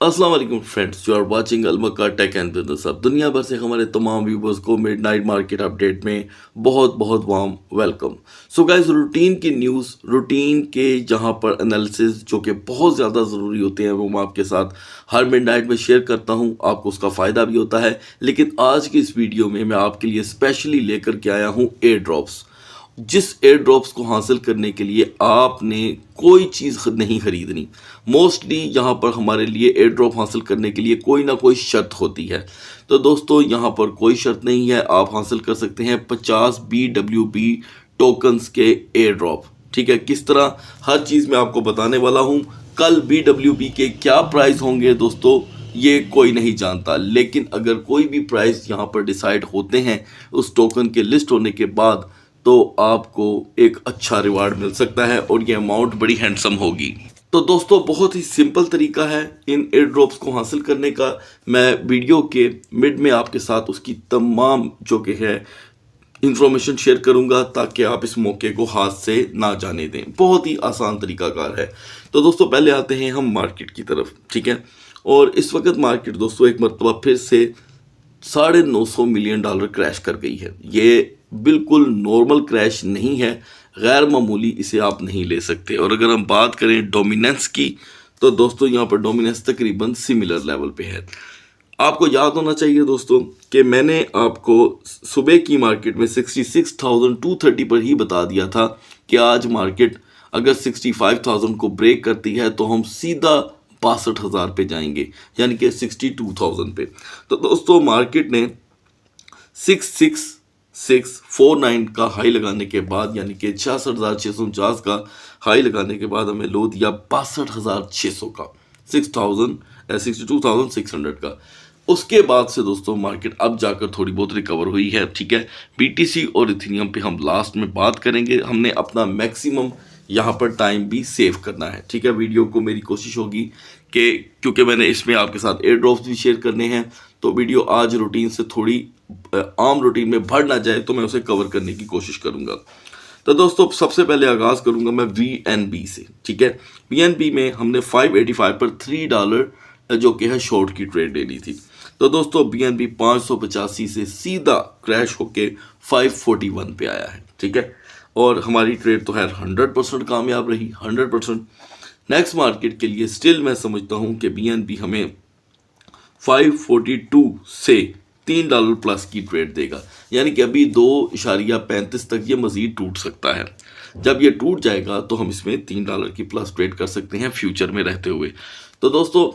अस्सलाम वालेकुम friends, you are watching अलमका टेक एंड बिजनेस। अब दुनिया भर से हमारे तमाम व्यूवर्स को मिडनाइट मार्केट अपडेट में बहुत बहुत warm welcome. So guys, routine की न्यूज़, रूटीन के जहां पर एनालिसिस जो कि बहुत ज़्यादा ज़रूरी होते हैं वो मैं आपके साथ हर मिडनाइट में शेयर करता हूं। आपको उसका फ़ायदा भी होता है। लेकिन आज की इस वीडियो में मैं आपके लिए स्पेशली लेकर के आया हूँ एयर ड्रॉप्स। जिस एयर ड्रॉप्स को हासिल करने के लिए आपने कोई चीज़ नहीं खरीदनी। मोस्टली यहाँ पर हमारे लिए एयर ड्रॉप हासिल करने के लिए कोई ना कोई शर्त होती है। तो दोस्तों, यहाँ पर कोई शर्त नहीं है, आप हासिल कर सकते हैं 50 BWB टोकन्स के एयर ड्रॉप। ठीक है, किस तरह, हर चीज़ मैं आपको बताने वाला हूँ। कल BWB के क्या प्राइस होंगे दोस्तों, ये कोई नहीं जानता। लेकिन अगर कोई भी प्राइस यहाँ पर डिसाइड होते हैं उस टोकन के लिस्ट होने के बाद, तो आपको एक अच्छा रिवार्ड मिल सकता है और ये अमाउंट बड़ी हैंडसम होगी। तो दोस्तों, बहुत ही सिंपल तरीका है इन एयर ड्रॉप्स को हासिल करने का। मैं वीडियो के मिड में आपके साथ उसकी तमाम जो कि है इंफॉर्मेशन शेयर करूंगा ताकि आप इस मौके को हाथ से ना जाने दें। बहुत ही आसान तरीकाकार है। तो दोस्तों, पहले आते हैं हम मार्केट की तरफ। ठीक है, और इस वक्त मार्केट दोस्तों एक मरतबा फिर से $950 मिलियन क्रैश कर गई है। ये बिल्कुल नॉर्मल क्रैश नहीं है, गैर मामूली इसे आप नहीं ले सकते। और अगर हम बात करें डोमिनेंस की, तो दोस्तों यहाँ पर डोमिनेंस तकरीबन सिमिलर लेवल पे है। आपको याद होना चाहिए दोस्तों कि मैंने आपको सुबह की मार्केट में 66,230 पर ही बता दिया था कि आज मार्केट अगर 65,000 को ब्रेक करती है तो हम सीधा 62,000 पे जाएंगे, यानी कि 62,000 पे। तो दोस्तों, मार्केट ने 66,649 का हाई लगाने के बाद, यानी कि 66,649 का हाई लगाने के बाद हमें लो दिया 62,600 का, 62,600 का। उसके बाद से दोस्तों मार्केट अब जाकर थोड़ी बहुत रिकवर हुई है। ठीक है, BTC और इथेरियम पे हम लास्ट में बात करेंगे। हमने अपना मैक्सिमम यहाँ पर टाइम भी सेव करना है। ठीक है, वीडियो को मेरी कोशिश होगी कि क्योंकि मैंने इसमें आपके साथ एयर ड्रॉप्स भी शेयर करने हैं, तो वीडियो आज रूटीन से थोड़ी आम रूटीन में भर ना जाए, तो मैं उसे कवर करने की कोशिश करूंगा। तो दोस्तों, सबसे पहले आगाज करूंगा मैं VNB से। ठीक है, VNB में हमने 585 पर $3 जो कि है शॉर्ट की ट्रेड लेनी थी। तो दोस्तों, BNB 585 से सीधा क्रैश होके 541 पे आया है। ठीक है, और हमारी ट्रेड तो है 100% कामयाब रही, 100%। नेक्स्ट मार्केट के लिए स्टिल मैं समझता हूं कि BNB हमें 542 से $3 प्लस की ट्रेड देगा, यानी कि अभी 2.35 तक ये मजीद टूट सकता है। जब ये टूट जाएगा तो हम इसमें $3 की प्लस ट्रेड कर सकते हैं फ्यूचर में रहते हुए। तो दोस्तों,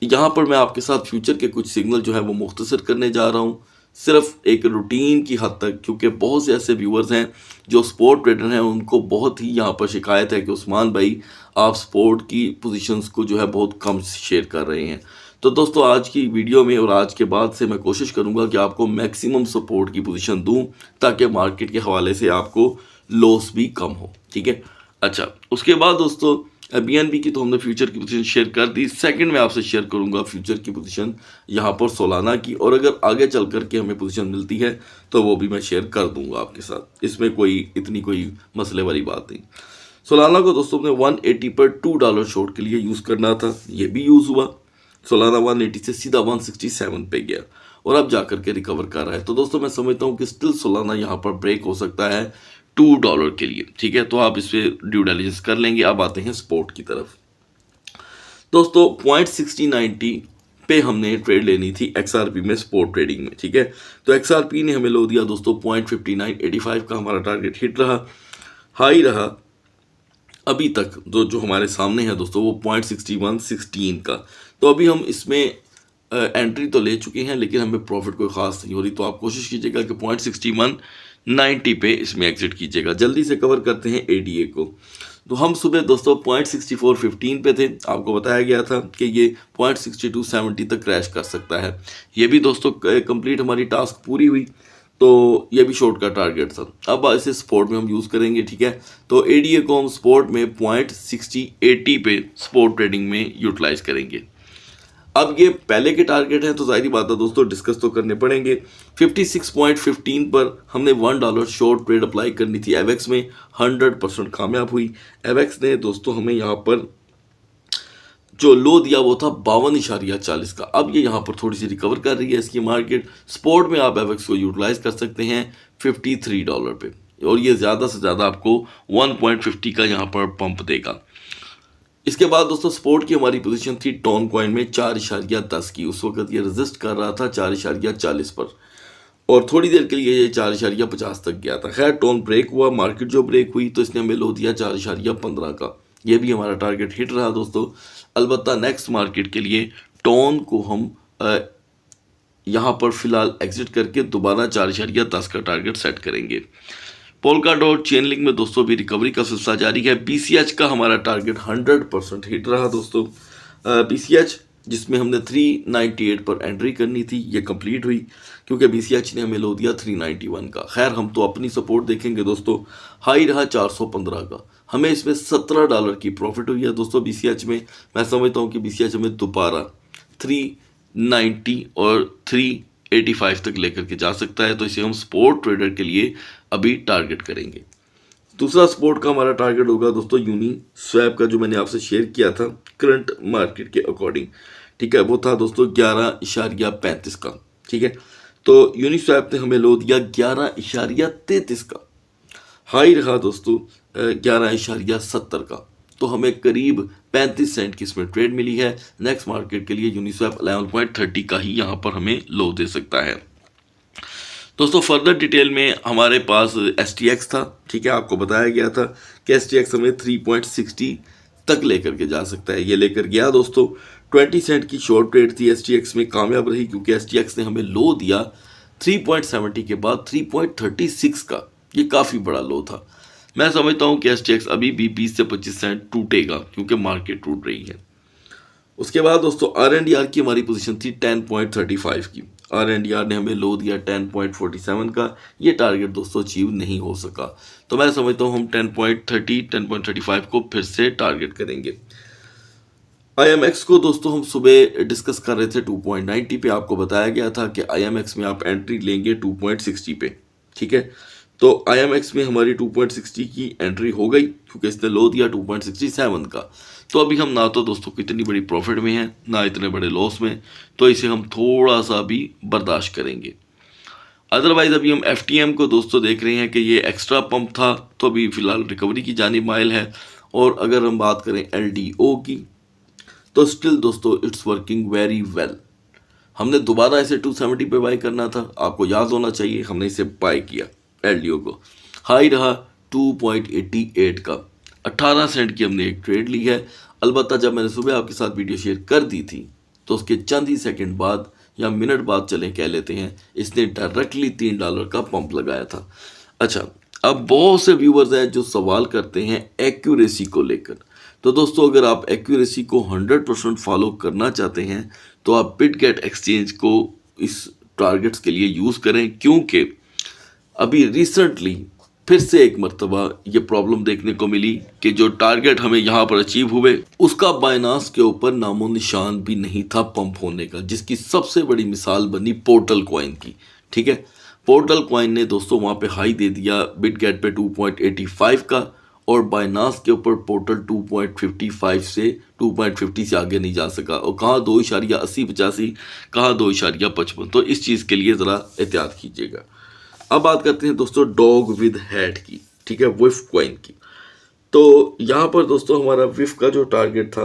यहाँ पर मैं आपके साथ फ्यूचर के कुछ सिग्नल जो है वो मुख्तसर करने जा रहा हूँ, सिर्फ एक रूटीन की हद तक, क्योंकि बहुत से ऐसे व्यूअर्स हैं जो स्पोर्ट ट्रेडर हैं, उनको बहुत ही यहाँ पर शिकायत है कि उस्मान भाई, आप स्पोर्ट की पोजीशंस को जो है बहुत कम शेयर कर रहे हैं। तो दोस्तों, आज की वीडियो में और आज के बाद से मैं कोशिश करूंगा कि आपको मैक्सिमम सपोर्ट की पोजीशन दूं ताकि मार्केट के हवाले से आपको लॉस भी कम हो। ठीक है, अच्छा, उसके बाद दोस्तों BNB की तो हमने फ्यूचर की पोजीशन शेयर कर दी। सेकंड में आपसे शेयर करूंगा फ्यूचर की पोजीशन यहाँ पर सोलाना की, और अगर आगे चल करके हमें पोजीशन मिलती है तो वो भी मैं शेयर कर दूंगा आपके साथ। इसमें इतनी कोई मसले वाली बात नहीं। सोलाना को दोस्तों ने 180 पर $2 शॉर्ट के लिए यूज़ करना था, ये भी यूज़ हुआ। सोलाना 180 से सीधा 167 पे गया और अब जाकर के रिकवर कर रहा है। तो दोस्तों, मैं समझता हूँ कि स्टिल सोलाना यहाँ पर ब्रेक हो सकता है $2 के लिए। ठीक है, तो आप इस पे ड्यू डिलिजेंस कर लेंगे। अब आते हैं स्पोर्ट की तरफ। दोस्तों, 0.6090 पे हमने ट्रेड लेनी थी XRP में, स्पोर्ट ट्रेडिंग में। ठीक है, तो XRP ने हमें लो दिया दोस्तों 0.5985 का, हमारा टारगेट हिट रहा, हाई रहा। अभी तक जो हमारे सामने है दोस्तों वो 0.6116 का। तो अभी हम इसमें एंट्री तो ले चुके हैं, लेकिन हमें प्रॉफिट कोई ख़ास नहीं हो रही। तो आप कोशिश कीजिएगा कि 0.6190 पे इसमें एग्जिट कीजिएगा। जल्दी से कवर करते हैं ADA को। तो हम सुबह दोस्तों 0.6415 पे थे, आपको बताया गया था कि ये 0.6270 तक क्रैश कर सकता है। ये भी दोस्तों कंप्लीट हमारी टास्क पूरी हुई, तो ये भी शॉर्ट का टारगेट था। अब इसे स्पोर्ट में हम यूज़ करेंगे। ठीक है, तो ADA को हम स्पोर्ट में 0.6080 पे स्पोर्ट ट्रेडिंग में यूटिलाइज करेंगे। अब ये पहले के टारगेट हैं तो जाहिर बात है दोस्तों डिस्कस तो करने पड़ेंगे। 56.15 पर हमने $1 शॉर्ट ट्रेड अप्लाई करनी थी एवेक्स में, 100% कामयाब हुई। एवेक्स ने दोस्तों हमें यहाँ पर जो लो दिया वो था 52.40 का। अब ये यहाँ पर थोड़ी सी रिकवर कर रही है इसकी मार्केट। स्पॉट में आप एफएक्स को यूटिलाइज कर सकते हैं $53 पे, और ये ज़्यादा से ज़्यादा आपको 1.50 का यहाँ पर पंप देगा। इसके बाद दोस्तों स्पोर्ट की हमारी पोजीशन थी टोन कॉइन में 4.10 की। उस वक्त ये रेजिस्ट कर रहा था 4.40 पर, और थोड़ी देर के लिए ये 4.50 तक गया था। खैर टोन ब्रेक हुआ, मार्केट जो ब्रेक हुई तो इसने हमें लो दिया 4.15 का। ये भी हमारा टारगेट हिट रहा दोस्तों। अलबत्ता नेक्स्ट मार्केट के लिए टोन को हम यहाँ पर फिलहाल एग्जिट करके दोबारा 4.10 का टारगेट सेट करेंगे। पोलकाडॉट चेनलिंक में दोस्तों भी रिकवरी का सिलसिला जारी है। बीसीएच का हमारा टारगेट 100% हिट रहा दोस्तों। बीसीएच जिसमें हमने 398 पर एंट्री करनी थी, ये कंप्लीट हुई क्योंकि बीसीएच ने हमें लो दिया 391 का। खैर हम तो अपनी सपोर्ट देखेंगे दोस्तों। हाई रहा 415 का, हमें इसमें $17 की प्रॉफिट हुई है दोस्तों बीसीएच में। मैं समझता हूँ कि बीसीएच हमें दोबारा 390 और 385 तक लेकर के जा सकता है, तो इसे हम स्पोर्ट ट्रेडर के लिए अभी टारगेट करेंगे। दूसरा स्पोर्ट का हमारा टारगेट होगा दोस्तों यूनी स्वैप का, जो मैंने आपसे शेयर किया था करंट मार्केट के अकॉर्डिंग, ठीक है। वो था दोस्तों 11.35 का, ठीक है। तो यूनी स्वैप ने हमें लो दिया 11.33 का। हाई रहा दोस्तों 11.70 का, तो हमें करीब 35 सेंट की इसमें ट्रेड मिली है। नेक्स्ट मार्केट के लिए यूनिस्वैप 11.30 का ही यहाँ पर हमें लो दे सकता है दोस्तों। फर्दर डिटेल में हमारे पास STX था, ठीक है। आपको बताया गया था कि STX हमें 3.60 तक लेकर के जा सकता है। ये लेकर गया दोस्तों। 20 सेंट की शॉर्ट ट्रेड थी STX में, कामयाब रही क्योंकि STX ने हमें लो दिया 3.70 के बाद 3.36 का। ये काफ़ी बड़ा लो था। मैं समझता हूँ कि STX अभी भी 20 से 25 सेंट टूटेगा क्योंकि मार्केट टूट रही है। उसके बाद दोस्तों RNDR की हमारी पोजीशन थी 10.35 की। RNDR ने हमें लो दिया 10.47 का। ये टारगेट दोस्तों अचीव नहीं हो सका, तो मैं समझता हूँ हम 10.35 को फिर से टारगेट करेंगे। IMX को दोस्तों हम सुबह डिस्कस कर रहे थे 2.90 पे। आपको बताया गया था कि IMX में आप एंट्री लेंगे 2.60 पे, ठीक है। तो IMX में हमारी 2.60 की एंट्री हो गई क्योंकि इसने लो दिया 2.67 का। तो अभी हम ना तो दोस्तों इतनी बड़ी प्रॉफिट में हैं ना इतने बड़े लॉस में, तो इसे हम थोड़ा सा भी बर्दाश्त करेंगे। अदरवाइज अभी हम FTM को दोस्तों देख रहे हैं कि ये एक्स्ट्रा पंप था, तो अभी फिलहाल रिकवरी की जानिब माइल है। और अगर हम बात करें LDO की, तो स्टिल दोस्तों इट्स वर्किंग वेरी वेल। हमने दोबारा इसे 270 पे बाय करना था, आपको याद होना चाहिए। हमने इसे बाय किया LDO को। हाई रहा 2.88 का। 18 सेंट की हमने एक ट्रेड ली है। अलबत्ता जब मैंने सुबह आपके साथ वीडियो शेयर कर दी थी तो उसके चंद ही सेकंड बाद या मिनट बाद चले कह लेते हैं, इसने डायरेक्टली $3 का पंप लगाया था। अच्छा, अब बहुत से व्यूवर्स हैं जो सवाल करते हैं एक्यूरेसी को लेकर। तो दोस्तों अगर आप एक्यूरेसी को 100% फॉलो करना चाहते हैं तो आप बिटगेट एक्सचेंज को इस टारगेट्स के लिए यूज़ करें, क्योंकि अभी रिसेंटली फिर से एक मर्तबा ये प्रॉब्लम देखने को मिली कि जो टारगेट हमें यहाँ पर अचीव हुए उसका बाइनांस के ऊपर नामो निशान भी नहीं था पंप होने का, जिसकी सबसे बड़ी मिसाल बनी पोर्टल कॉइन की, ठीक है। पोर्टल कॉइन ने दोस्तों वहाँ पे हाई दे दिया बिटगेट पे 2.85 का, और बाइनांस के ऊपर पोर्टल 2.55 से 2.50 से आगे नहीं जा सका, और कहाँ 2.80-85, कहाँ 2.55। तो इस चीज़ के लिए ज़रा एहतियात कीजिएगा। अब बात करते हैं दोस्तों डॉग विद हेड की, ठीक है, विफ कॉइन की। तो यहाँ पर दोस्तों हमारा विफ का जो टारगेट था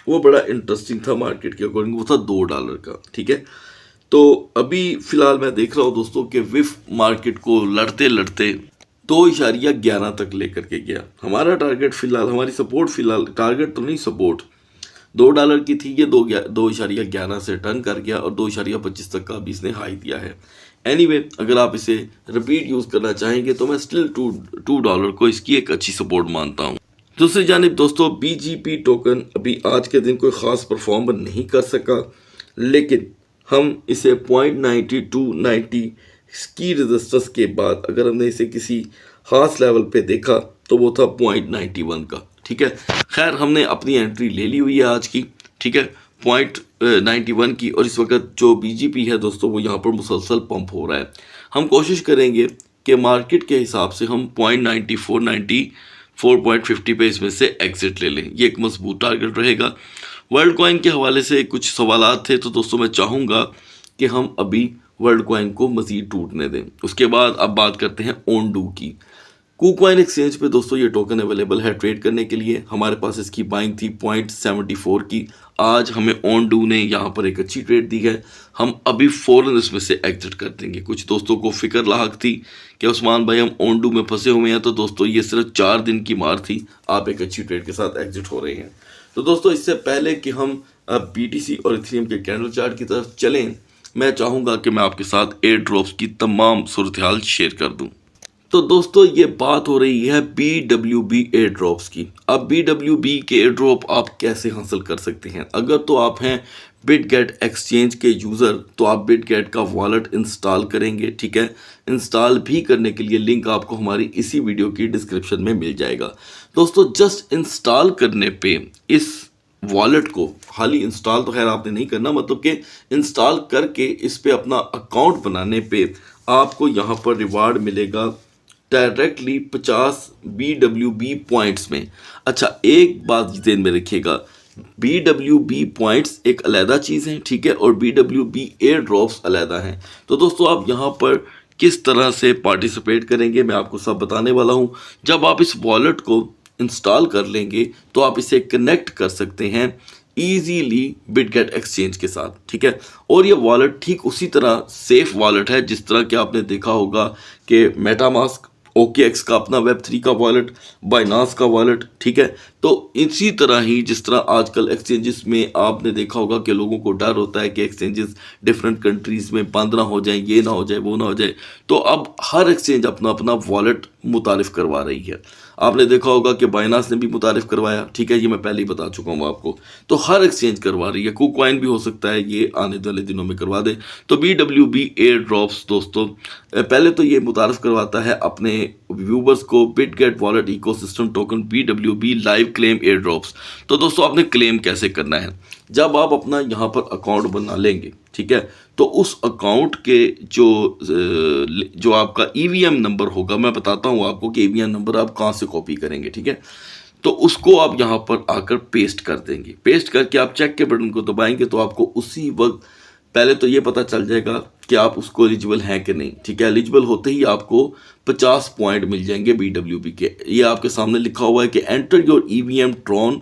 वो बड़ा इंटरेस्टिंग था मार्केट के अकॉर्डिंग, वो था $2 का, ठीक है। तो अभी फिलहाल मैं देख रहा हूँ दोस्तों कि विफ मार्केट को लड़ते लड़ते 2.11 तक लेकर के गया। हमारा टारगेट फिलहाल, हमारी सपोर्ट फिलहाल, टारगेट तो नहीं सपोर्ट, $2 की थी, ये 2.11 से टर्न कर गया और 2.25 तक का भी इसने हाई दिया है। एनीवे अगर आप इसे रिपीट यूज़ करना चाहेंगे तो मैं स्टिल $2 को इसकी एक अच्छी सपोर्ट मानता हूँ। दूसरी जानिब दोस्तों BGP टोकन अभी आज के दिन कोई ख़ास परफॉर्म नहीं कर सका, लेकिन हम इसे 0.9290 की रेजिस्टेंस के बाद अगर हमने इसे किसी खास लेवल पे देखा तो वो था 0.91 का, ठीक है। खैर हमने अपनी एंट्री ले ली हुई है आज की, ठीक है, 0.91 की। और इस वक्त जो BGP है दोस्तों वो यहाँ पर मुसलसल पंप हो रहा है। हम कोशिश करेंगे कि मार्केट के हिसाब से हम 0.94, 94.50 पे इसमें से एग्जिट ले लें। ये एक मजबूत टारगेट रहेगा। वर्ल्ड कॉइन के हवाले से कुछ सवालात थे, तो दोस्तों मैं चाहूँगा कि हम अभी वर्ल्ड कॉइन को मज़ीद टूटने दें। उसके बाद अब बात करते हैं ओनडू की। कूकॉइन एक्सचेंज पे दोस्तों ये टोकन अवेलेबल है ट्रेड करने के लिए। हमारे पास इसकी बाइंग थी 0.74 की। आज हमें ओनडू ने यहाँ पर एक अच्छी ट्रेड दी है, हम अभी फ़ौरन इसमें से एग्जिट कर देंगे। कुछ दोस्तों को फिक्र लाहक थी कि उस्मान भाई हम ओनडू में फंसे हुए हैं, तो दोस्तों ये सिर्फ 4 दिन की मार थी, आप एक अच्छी ट्रेड के साथ एग्जिट हो रहे हैं। तो दोस्तों इससे पहले कि हम BTC और इथेरियम के कैंडल चार्ट की तरफ चलें, मैं चाहूँगा कि मैं आपके साथ एयर ड्रॉप्स की तमाम सूरत हाल शेयर कर दूँ। तो दोस्तों ये बात हो रही है BWB एयर ड्रॉप्स की। अब BWB के एयर ड्रॉप आप कैसे हासिल कर सकते हैं? अगर तो आप हैं बिटगेट एक्सचेंज के यूज़र, तो आप बिटगेट का वॉलेट इंस्टॉल करेंगे, ठीक है। इंस्टॉल भी करने के लिए लिंक आपको हमारी इसी वीडियो की डिस्क्रिप्शन में मिल जाएगा। दोस्तों जस्ट इंस्टॉल करने पे इस वॉलेट को, खाली इंस्टॉल तो खैर आपने नहीं करना, मतलब कि इंस्टॉल करके इस पे अपना अकाउंट बनाने पे आपको यहाँ पर रिवार्ड मिलेगा डायरेक्टली 50 BWB पॉइंट्स में। अच्छा एक बात ध्यान में रखिएगा, BWB पॉइंट्स एक अलहदा चीज़ है, ठीक है, और BWB एयर ड्रॉप्स अलहदा हैं। तो दोस्तों आप यहाँ पर किस तरह से पार्टिसिपेट करेंगे मैं आपको सब बताने वाला हूँ। जब आप इस वॉलेट को इंस्टॉल कर लेंगे तो आप इसे कनेक्ट कर सकते हैं ईजीली बिटगेट एक्सचेंज के साथ, ठीक है। और ये वॉलेट ठीक उसी तरह सेफ वॉलेट है जिस तरह कि आपने देखा होगा कि मेटामास्क, OKX का अपना Web3 का वॉलेट, बाइनांस का वॉलेट, ठीक है। तो इसी तरह ही जिस तरह आजकल एक्सचेंजेस में आपने देखा होगा कि लोगों को डर होता है कि एक्सचेंजेस डिफरेंट कंट्रीज़ में बंद ना हो जाए, ये ना हो जाए, वो ना हो जाए, तो अब हर एक्सचेंज अपना अपना वॉलेट मुतारिफ़ करवा रही है। आपने देखा होगा कि बाइनांस ने भी मुतारिफ़ करवाया, ठीक है, ये मैं पहले ही बता चुका हूँ आपको। तो हर एक्सचेंज करवा रही है, कूकॉइन भी हो सकता है ये आने वाले दिनों में करवा दे। तो BWB एयर ड्रॉप्स दोस्तों पहले तो ये मुतारिफ़ करवाता है अपने व्यूवर्स को Bitget wallet ecosystem token BWB live claim air drops. तो दोस्तों आपने क्लेम कैसे करना है? जब आप अपना यहाँ पर अकाउंट बना लेंगे, ठीक है, तो उस अकाउंट के जो आपका EVM नंबर होगा, मैं बताता हूँ आपको कि EVM नंबर आप कहाँ से कॉपी करेंगे, ठीक है। तो उसको आप यहाँ पर आकर पेस्ट कर देंगे। पेस्ट करके आप चेक के बटन को दबाएंगे तो आपको उसी वक्त पहले तो ये पता चल जाएगा कि आप उसको एलिजिबल हैं कि नहीं, ठीक है। एलिजिबल होते ही आपको 50 पॉइंट मिल जाएंगे BWB के। ये आपके सामने लिखा हुआ है कि enter your EVM Tron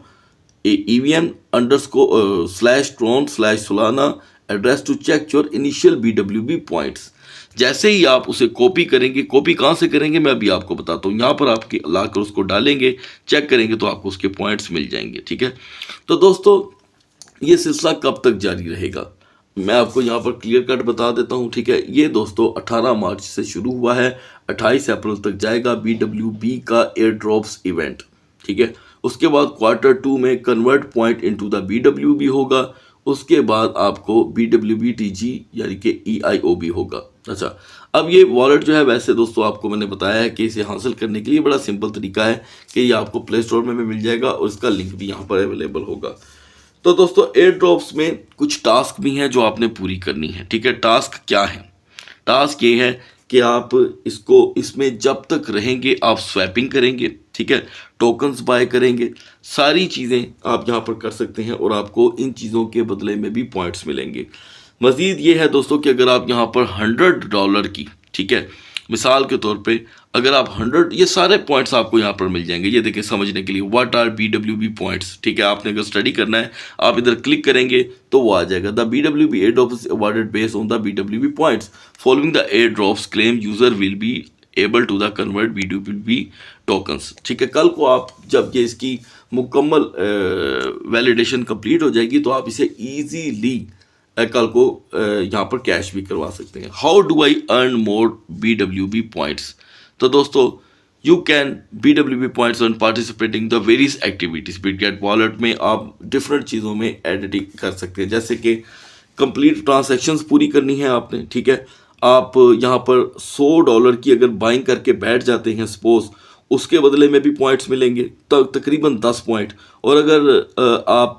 EVM_tron/Solana address to check your initial BWB points. जैसे ही आप उसे कॉपी करेंगे, कॉपी कहाँ से करेंगे मैं अभी आपको बताता हूँ। यहाँ पर आपके लाकर उसको डालेंगे, चेक करेंगे तो आपको उसके पॉइंट्स मिल जाएंगे, ठीक है। तो दोस्तों ये सिलसिला कब तक जारी रहेगा मैं आपको यहाँ पर क्लियर कट बता देता हूँ, ठीक है। ये दोस्तों 18 मार्च से शुरू हुआ है, 28 अप्रैल तक जाएगा BWB का एयर ड्रॉप्स इवेंट, ठीक है। उसके बाद Q2 में convert point into the BWB होगा। उसके बाद आपको BWBTG यानी कि EIOB होगा। अच्छा अब ये वॉलेट जो है, वैसे दोस्तों आपको मैंने बताया है कि इसे हासिल करने के लिए बड़ा सिंपल तरीका है कि ये आपको प्ले स्टोर में भी मिल जाएगा और इसका लिंक भी यहाँ पर अवेलेबल होगा। तो दोस्तों एयर ड्रॉप्स में कुछ टास्क भी हैं जो आपने पूरी करनी है, ठीक है। टास्क क्या है? टास्क ये है कि आप इसमें जब तक रहेंगे आप स्वैपिंग करेंगे, ठीक है, टोकन्स बाय करेंगे, सारी चीज़ें आप यहाँ पर कर सकते हैं और आपको इन चीज़ों के बदले में भी पॉइंट्स मिलेंगे। मज़ीद ये है दोस्तों कि अगर आप यहाँ पर $100 की, ठीक है, मिसाल के तौर पे अगर आप 100, ये सारे पॉइंट्स आपको यहाँ पर मिल जाएंगे। ये देखिए समझने के लिए व्हाट आर BWB पॉइंट्स, ठीक है। आपने अगर स्टडी करना है आप इधर क्लिक करेंगे तो वो आ जाएगा। The BWB airdrop is awarded based on the BWB points following the airdrops claim user will be able to the convert BWB tokens, ठीक है। कल को आप जब ये इसकी मुकम्मल वैलिडेशन कंप्लीट हो जाएगी तो आप इसे ईजीली कल को यहाँ पर कैश भी करवा सकते हैं। How do I earn more BWB points? तो दोस्तों you can BWB points earn participating the various activities. Bitget wallet में आप डिफरेंट चीज़ों में एडिटिंग कर सकते हैं, जैसे कि कंप्लीट ट्रांजैक्शंस पूरी करनी है आपने, ठीक है। आप यहाँ पर $100 की अगर बाइंग करके बैठ जाते हैं सपोज, उसके बदले में भी पॉइंट्स मिलेंगे तकरीबन 10 पॉइंट। और अगर आप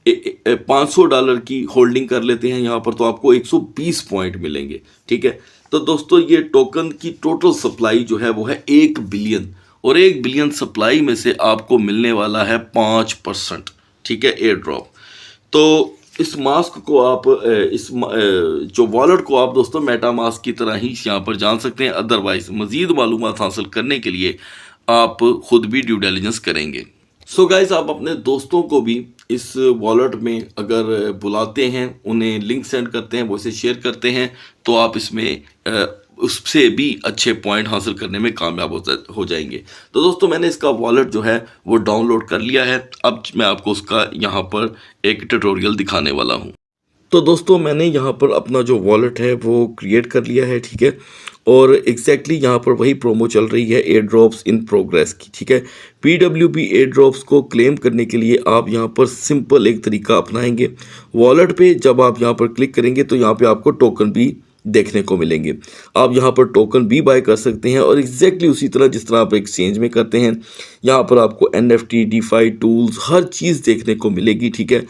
$500 की होल्डिंग कर लेते हैं यहाँ पर तो आपको 120 पॉइंट मिलेंगे, ठीक है। तो दोस्तों ये टोकन की टोटल सप्लाई जो है वो है 1 बिलियन, और 1 बिलियन सप्लाई में से आपको मिलने वाला है 5%, ठीक है, एयर ड्रॉप। तो इस मास्क को आप जो वॉलेट को आप दोस्तों मेटा मास्क की तरह ही यहाँ पर जान सकते हैं। अदरवाइज मजीद मालूमात हासिल करने के लिए आप खुद भी ड्यू डिलिजेंस करेंगे। सो गाइस, आप अपने दोस्तों को भी इस वॉलेट में अगर बुलाते हैं, उन्हें लिंक सेंड करते हैं, वो इसे शेयर करते हैं, तो आप इसमें उससे भी अच्छे पॉइंट हासिल करने में कामयाब हो जाएंगे। तो दोस्तों, मैंने इसका वॉलेट जो है वो डाउनलोड कर लिया है। अब मैं आपको उसका यहाँ पर एक ट्यूटोरियल दिखाने वाला हूँ। तो दोस्तों, मैंने यहाँ पर अपना जो वॉलेट है वो क्रिएट कर लिया है, ठीक है। और एग्जैक्टली यहाँ पर वही प्रोमो चल रही है एयर ड्रॉप्स इन प्रोग्रेस की, ठीक है। PWP एयर ड्रॉप्स को क्लेम करने के लिए आप यहाँ पर सिंपल एक तरीका अपनाएंगे। वॉलेट पे जब आप यहाँ पर क्लिक करेंगे तो यहाँ पे आपको टोकन भी देखने को मिलेंगे। आप यहाँ पर टोकन भी बाय कर सकते हैं और एग्जैक्टली उसी तरह जिस तरह आप एक्सचेंज में करते हैं, यहाँ पर आपको NFT, DeFi टूल्स हर चीज़ देखने को मिलेगी, ठीक है।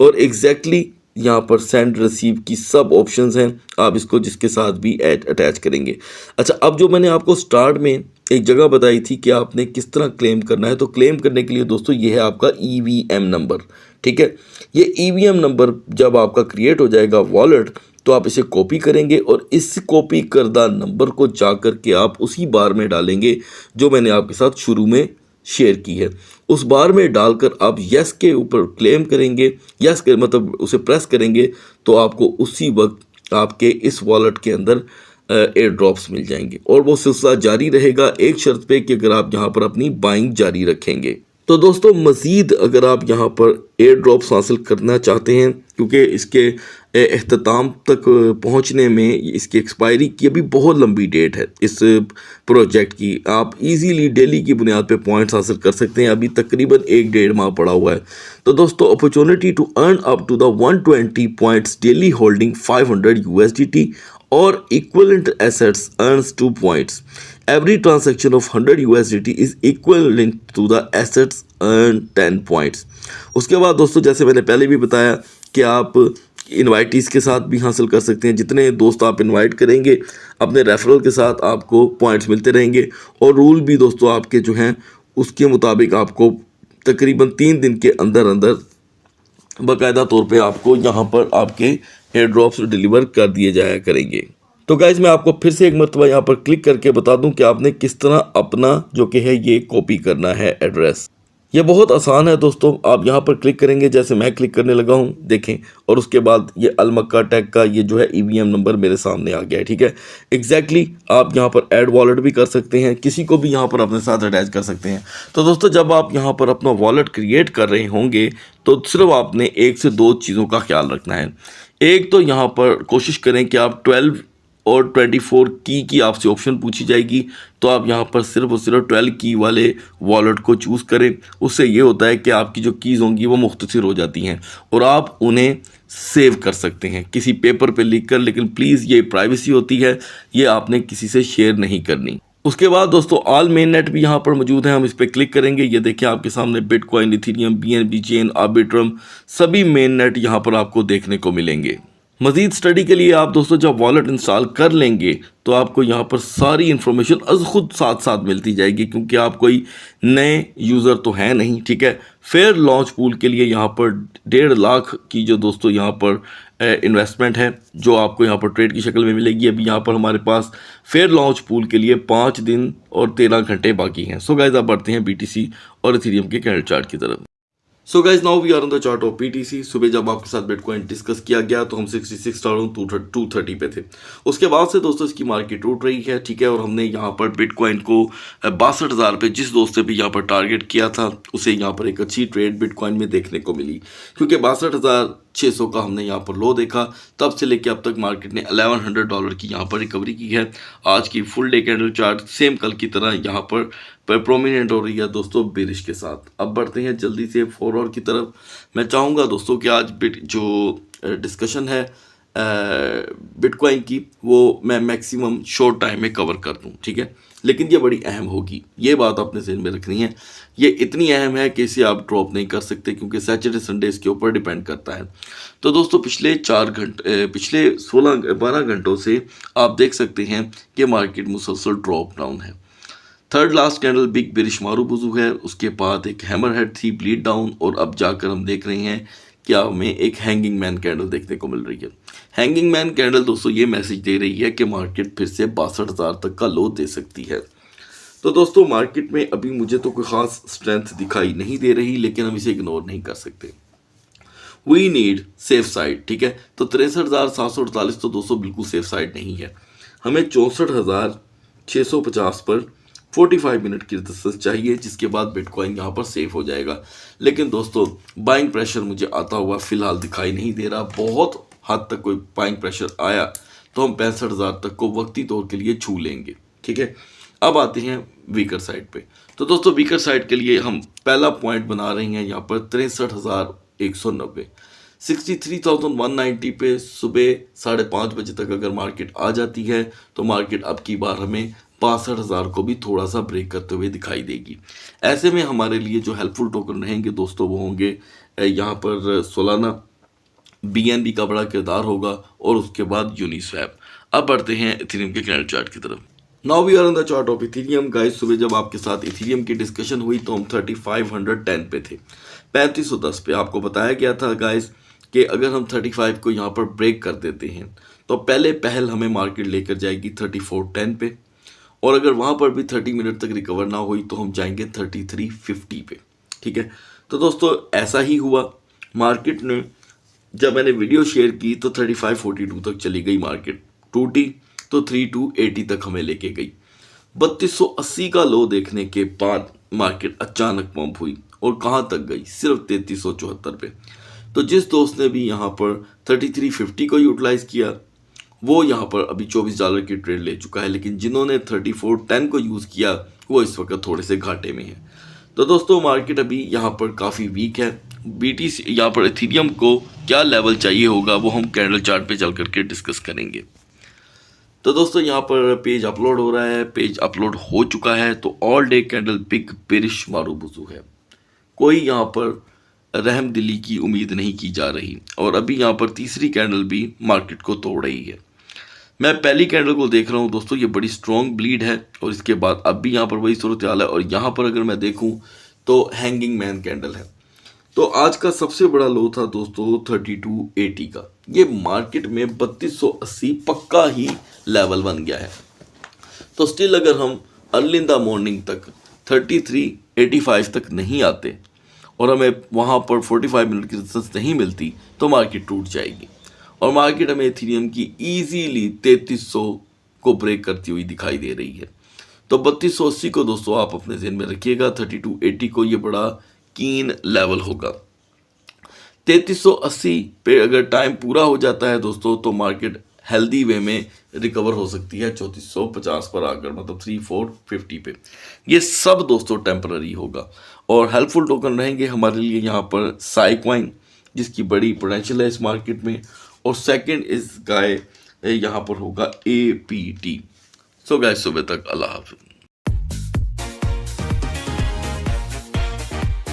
और एग्जैक्टली यहाँ पर सेंड रिसीव की सब ऑप्शंस हैं, आप इसको जिसके साथ भी अटैच करेंगे। अच्छा, अब जो मैंने आपको स्टार्ट में एक जगह बताई थी कि आपने किस तरह क्लेम करना है, तो क्लेम करने के लिए दोस्तों ये है आपका EVM नंबर, ठीक है। ये EVM नंबर जब आपका क्रिएट हो जाएगा वॉलेट, तो आप इसे कॉपी करेंगे और इस कॉपी करदा नंबर को जा कर के आप उसी बार में डालेंगे जो मैंने आपके साथ शुरू में शेयर की है। उस बार में डालकर आप यस के ऊपर क्लेम करेंगे, यस के मतलब उसे प्रेस करेंगे, तो आपको उसी वक्त आपके इस वॉलेट के अंदर एयर ड्रॉप्स मिल जाएंगे और वो सिलसिला जारी रहेगा एक शर्त पे कि अगर आप यहाँ पर अपनी बाइंग जारी रखेंगे। तो दोस्तों, मज़ीद अगर आप यहाँ पर एयर ड्रॉप्स हासिल करना चाहते हैं, क्योंकि इसके अख्ताम तक पहुँचने में इसकी एक्सपायरी की अभी बहुत लंबी डेट है इस प्रोजेक्ट की, आप इजीली डेली की बुनियाद पे पॉइंट्स हासिल कर सकते हैं। अभी तकरीबन 1-1.5 माह पड़ा हुआ है। तो दोस्तों, opportunity to earn up to the 120 points daily holding 500 USDT और equivalent assets earns 2 points. Every transaction of 100 USDT is equivalent to the assets earn 10 points। उसके बाद दोस्तों, जैसे मैंने पहले भी बताया कि आप इनवाइटीज़ के साथ भी हासिल कर सकते हैं। जितने दोस्त आप इनवाइट करेंगे अपने रेफरल के साथ आपको पॉइंट्स मिलते रहेंगे। और रूल भी दोस्तों आपके जो हैं उसके मुताबिक आपको तकरीबन 3 दिन के अंदर अंदर बाकायदा तौर पे आपको यहाँ पर आपके एयर ड्रॉप्स डिलीवर कर दिए जाया करेंगे। तो गाइज, मैं आपको फिर से एक मरतबा यहाँ पर क्लिक करके बता दूं कि आपने किस तरह अपना जो कि है ये कॉपी करना है एड्रेस। ये बहुत आसान है दोस्तों। आप यहाँ पर क्लिक करेंगे, जैसे मैं क्लिक करने लगा हूँ, देखें, और उसके बाद ये अलमक्का टैग का ये जो है EVM नंबर मेरे सामने आ गया है, ठीक है। एग्जैक्टली आप यहाँ पर ऐड वॉलेट भी कर सकते हैं, किसी को भी यहाँ पर अपने साथ अटैच कर सकते हैं। तो दोस्तों, जब आप यहाँ पर अपना वॉलेट क्रिएट कर रहे होंगे तो सिर्फ आपने 1 से 2 चीज़ों का ख्याल रखना है। एक तो यहाँ पर कोशिश करें कि आप 12 और 24 की आपसे ऑप्शन पूछी जाएगी, तो आप यहाँ पर सिर्फ और सिर्फ 12 की वाले वॉलेट को चूज़ करें। उससे ये होता है कि आपकी जो कीज़ होंगी वो मुख्तसर हो जाती हैं और आप उन्हें सेव कर सकते हैं किसी पेपर पे लिख कर। लेकिन प्लीज़, ये प्राइवेसी होती है, ये आपने किसी से शेयर नहीं करनी। उसके बाद दोस्तों, ऑल मेन नेट भी यहाँ पर मौजूद है, हम इस पर क्लिक करेंगे। ये देखिए आपके सामने bitcoin, Ethereum, BNB chain, Arbitrum, सभी मेन नेट यहाँ पर आपको देखने को मिलेंगे। मज़ीद स्टडी के लिए आप दोस्तों जब वॉलेट इंस्टॉल कर लेंगे तो आपको यहाँ पर सारी इन्फॉर्मेशन अज खुद साथ साथ मिलती जाएगी, क्योंकि आप कोई नए यूज़र तो हैं नहीं, ठीक है। फेयर लॉन्च पूल के लिए यहाँ पर 1.5 लाख की जो दोस्तों यहाँ पर इन्वेस्टमेंट है जो आपको यहाँ पर ट्रेड की शक्ल में मिलेगी। अभी यहाँ पर हमारे पास फेयर लॉन्च पूल के लिए 5 दिन और 13 घंटे बाकी हैं। सो गाइस, आप बढ़ते हैं BTC और इथेरियम के कैंडल चार्ट की तरफ। So guys, now we are on the chart of BTC। सुबह जब आपके साथ बिटकॉइन डिस्कस किया गया तो हम 66,230 पे थे। उसके बाद से दोस्तों इसकी मार्केट टूट रही है, ठीक है। और हमने यहाँ पर बिटकॉइन को 62,000 पे जिस दोस्त ने भी यहाँ पर टारगेट किया था उसे यहाँ पर एक अच्छी ट्रेड बिटकॉइन में देखने को मिली, क्योंकि 62,600 का हमने यहाँ पर लो देखा। तब से लेकर अब तक मार्केट ने $1,100 की यहाँ पर रिकवरी की है। आज की full day candle chart same कल की तरह यहाँ पर प्रोमिनेंट हो रही है दोस्तों बेरिश के साथ। अब बढ़ते हैं जल्दी से फॉरवर्ड की तरफ। मैं चाहूँगा दोस्तों कि आज जो डिस्कशन है बिटकॉइन की वो मैं मैक्सिमम शॉर्ट टाइम में कवर कर दूं, ठीक है। लेकिन ये बड़ी अहम होगी, ये बात आपने ज़हन में रखनी है। ये इतनी अहम है कि इसे आप ड्रॉप नहीं कर सकते, क्योंकि सैटरडे संडे इसके ऊपर डिपेंड करता है। तो दोस्तों पिछले 12 घंटों से आप देख सकते हैं कि मार्केट मुसलसल ड्रॉप डाउन है। Third last candle big bearish marubozu है, उसके बाद एक हैमर हेड थी ब्लीड डाउन, और अब जाकर हम देख रहे हैं क्या हमें एक हैंगिंग मैन कैंडल देखने को मिल रही है। हैंगिंग मैन कैंडल दोस्तों ये मैसेज दे रही है कि मार्केट फिर से 62,000 तक का लो दे सकती है। तो दोस्तों मार्केट में अभी मुझे तो कोई खास स्ट्रेंथ दिखाई नहीं दे रही, लेकिन हम इसे इग्नोर नहीं कर सकते। वी नीड सेफ साइड, ठीक है। तो 63,748 तो दोस्तों बिल्कुल सेफ साइड नहीं है। हमें 64,650 पर 45 मिनट की रेजिस्टेंस चाहिए, जिसके बाद बिटकॉइन यहाँ पर सेफ हो जाएगा। लेकिन दोस्तों बाइंग प्रेशर मुझे आता हुआ फिलहाल दिखाई नहीं दे रहा। बहुत हद तक कोई बाइंग प्रेशर आया तो हम 65,000 तक को वक्ती तौर के लिए छू लेंगे, ठीक है। अब आते हैं वीकर साइड पे। तो दोस्तों वीकर साइड के लिए हम पहला पॉइंट बना रहे हैं यहाँ पर 63,190, 63,190 पे सुबह 5:30 बजे तक अगर मार्केट आ जाती है तो मार्केट अब की बार हमें 62,000 को भी थोड़ा सा ब्रेक करते हुए दिखाई देगी। ऐसे में हमारे लिए जो हेल्पफुल टोकन रहेंगे दोस्तों वो होंगे यहाँ पर सोलाना, BNB का बड़ा किरदार होगा, और उसके बाद यूनिस्वैप। अब बढ़ते हैं इथेरियम के कैंडल चार्ट की तरफ। Now we are on the chart of Ethereum guys. सुबह जब आपके साथ इथेरियम की डिस्कशन हुई तो हम 3510 पे थे, 3510 पे आपको बताया गया था गाइस कि अगर हम 35 को यहाँ पर ब्रेक कर देते हैं तो पहल हमें मार्केट लेकर जाएगी 3410 पे, और अगर वहाँ पर भी 30 मिनट तक रिकवर ना हुई तो हम जाएंगे 3350 पे, ठीक है। तो दोस्तों ऐसा ही हुआ। मार्केट ने जब मैंने वीडियो शेयर की तो 3542 तक चली गई मार्केट, टूटी तो 3280 तक हमें लेके गई। 3280 का लो देखने के बाद मार्केट अचानक पंप हुई और कहाँ तक गई, सिर्फ 3374 पे। तो जिस दोस्त ने भी यहाँ पर 3350 को यूटिलाइज किया वो यहाँ पर अभी $24 की ट्रेड ले चुका है, लेकिन जिन्होंने 3410 को यूज़ किया वो इस वक्त थोड़े से घाटे में है। तो दोस्तों मार्केट अभी यहाँ पर काफ़ी वीक है। BTC यहाँ पर इथेरियम को क्या लेवल चाहिए होगा वो हम कैंडल चार्ट पे चल करके डिस्कस करेंगे। तो दोस्तों यहाँ पर पेज अपलोड हो रहा है, पेज अपलोड हो चुका है। तो all day candle big bearish marubozu है, कोई यहाँ पर रहम दिली की उम्मीद नहीं की जा रही, और अभी यहाँ पर तीसरी कैंडल भी मार्केट को तोड़ रही है। मैं पहली कैंडल को देख रहा हूँ दोस्तों, ये बड़ी स्ट्रॉन्ग ब्लीड है, और इसके बाद अब भी यहाँ पर वही सूरत हाल है। और यहाँ पर अगर मैं देखूँ तो हैंगिंग मैन कैंडल है। तो आज का सबसे बड़ा लो था दोस्तों 3280 का। ये मार्केट में 3280 पक्का ही लेवल बन गया है। तो स्टिल अगर हम अर्ली इन द मॉर्निंग तक 3385 तक नहीं आते और हमें वहाँ पर 45 मिनट की रेजिस्टेंस नहीं मिलती तो मार्केट टूट जाएगी, और मार्केट हमें इथेरियम की ईजीली 3300 को ब्रेक करती हुई दिखाई दे रही है। तो 3280 को दोस्तों आप अपने ज़हन में रखिएगा, 3280 को ये बड़ा कीन लेवल होगा। 3380 पे अगर टाइम पूरा हो जाता है दोस्तों तो मार्केट हेल्दी वे में रिकवर हो सकती है 3450 पर आकर, मतलब 3450 पे। ये सब दोस्तों टेम्पररी होगा, और हेल्पफुल टोकन रहेंगे हमारे लिए यहाँ पर साइक्वाइन, जिसकी बड़ी पोटेंशियल है इस मार्केट में, और सेकंड इस गाय यहाँ पर होगा APT। सो गाइस सुबह तक अल्लाह हाफिज़।